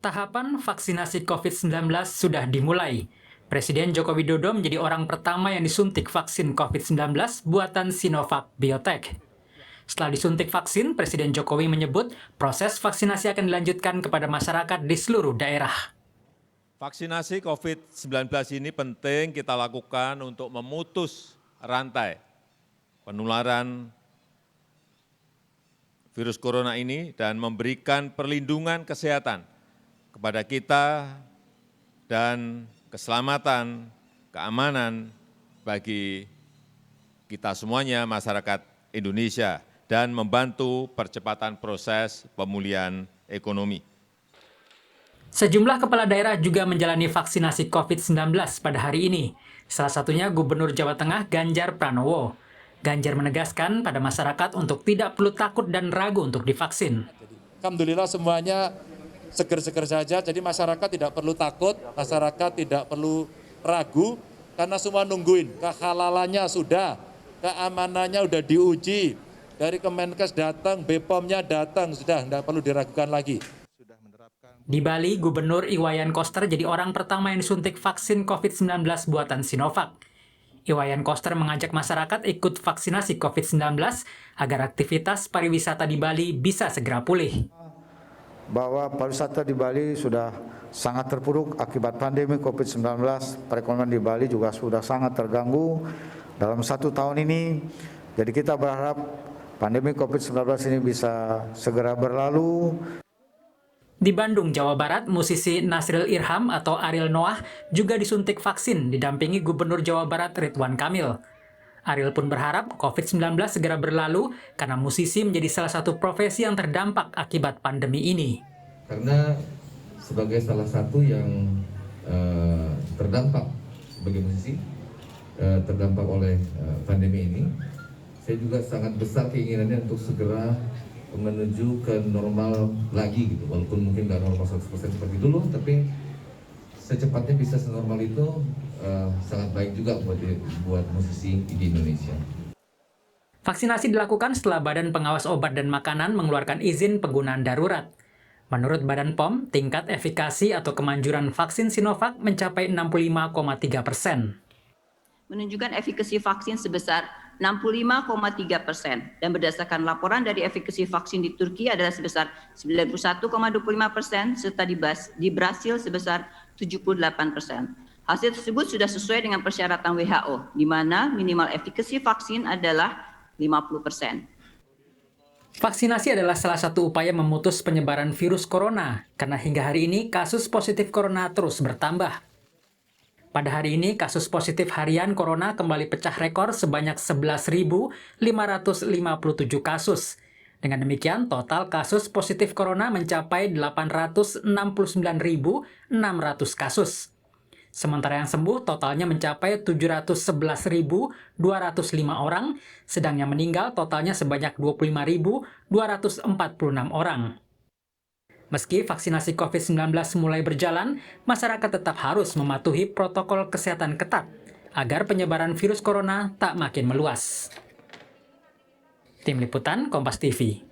Tahapan vaksinasi COVID-19 sudah dimulai. Presiden Joko Widodo menjadi orang pertama yang disuntik vaksin COVID-19 buatan Sinovac Biotech. Setelah disuntik vaksin, Presiden Jokowi menyebut proses vaksinasi akan dilanjutkan kepada masyarakat di seluruh daerah. Vaksinasi COVID-19 ini penting kita lakukan untuk memutus rantai penularan virus corona ini dan memberikan perlindungan kesehatan kepada kita dan keselamatan, keamanan bagi kita semuanya, masyarakat Indonesia, dan membantu percepatan proses pemulihan ekonomi. Sejumlah kepala daerah juga menjalani vaksinasi COVID-19 pada hari ini. Salah satunya Gubernur Jawa Tengah Ganjar Pranowo. Ganjar menegaskan pada masyarakat untuk tidak perlu takut dan ragu untuk divaksin. Alhamdulillah semuanya seger-seger saja, jadi masyarakat tidak perlu takut, masyarakat tidak perlu ragu, karena semua nungguin, kehalalannya sudah, keamanannya sudah diuji, dari Kemenkes datang, BPOM-nya datang, sudah tidak perlu diragukan lagi. Di Bali, Gubernur Iwayan Koster jadi orang pertama yang disuntik vaksin COVID-19 buatan Sinovac. Iwayan Koster mengajak masyarakat ikut vaksinasi COVID-19 agar aktivitas pariwisata di Bali bisa segera pulih. Bahwa pariwisata di Bali sudah sangat terpuruk akibat pandemi COVID-19, perekonomian di Bali juga sudah sangat terganggu dalam 1 tahun ini. Jadi kita berharap pandemi COVID-19 ini bisa segera berlalu. Di Bandung, Jawa Barat, musisi Nasril Irham atau Ariel Noah juga disuntik vaksin didampingi Gubernur Jawa Barat Ridwan Kamil. Ariel pun berharap COVID-19 segera berlalu karena musisi menjadi salah satu profesi yang terdampak akibat pandemi ini. Karena sebagai salah satu yang terdampak sebagai musisi, terdampak oleh pandemi ini, saya juga sangat besar keinginannya untuk segera menuju ke normal lagi gitu, walaupun mungkin nggak normal 100% seperti dulu, tapi secepatnya bisa senormal itu sangat baik juga buat musisi di Indonesia. Vaksinasi dilakukan setelah Badan Pengawas Obat dan Makanan mengeluarkan izin penggunaan darurat. Menurut Badan POM, tingkat efikasi atau kemanjuran vaksin Sinovac mencapai 65,3%. Menunjukkan efikasi vaksin sebesar 65,3%, dan berdasarkan laporan dari efikasi vaksin di Turki adalah sebesar 91,25%, serta di Brasil sebesar 78%. Hasil tersebut sudah sesuai dengan persyaratan WHO, di mana minimal efikasi vaksin adalah 50%. Vaksinasi adalah salah satu upaya memutus penyebaran virus corona, karena hingga hari ini kasus positif corona terus bertambah. Pada hari ini, kasus positif harian corona kembali pecah rekor sebanyak 11.557 kasus. Dengan demikian, total kasus positif corona mencapai 869.600 kasus. Sementara yang sembuh totalnya mencapai 711.205 orang, sedang yang meninggal totalnya sebanyak 25.246 orang. Meski vaksinasi COVID-19 mulai berjalan, masyarakat tetap harus mematuhi protokol kesehatan ketat agar penyebaran virus corona tak makin meluas. Tim Liputan Kompas TV.